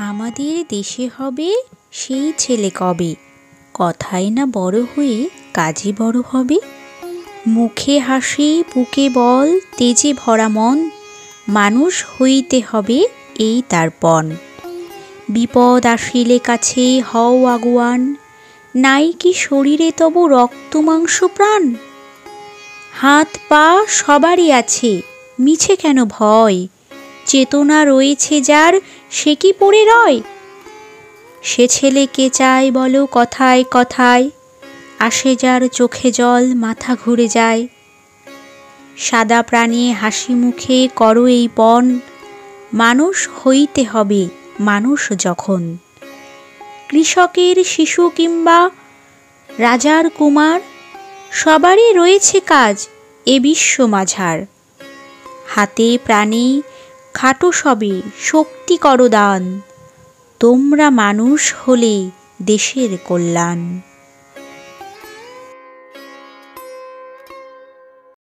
আমাদের দেশে হবে সেই ছেলে কবে, কথায় না বড় হয়ে কাজে বড় হবে। মুখে হাসি বুকে বল তেজে ভরা মন, মানুষ হইতে হবে এই তার পণ। বিপদ আসিলে কাছে হও আগুয়ান, নাই কি শরীরে তবু রক্ত মাংস প্রাণ। হাত পা সবারই আছে, মিছে কেন ভয়, চেতনা রয়েছে যার সে কি পড়ে রয়। সে ছেলে কে চায় বলো কথায় কথায়, আসে যার চোখে জল মাথা ঘুরে যায়। সাদা প্রাণে হাসি মুখে করো এই পণ, মানুষ হইতে হবে মানুষ যখন। কৃষকের শিশু কিংবা রাজার কুমার, সবারই রয়েছে কাজ এ বিশ্ব মাঝার। হাতে প্রাণে খাটো সবে শক্তি করো দান, তোমরা মানুষ হলে দেশের কল্যাণ।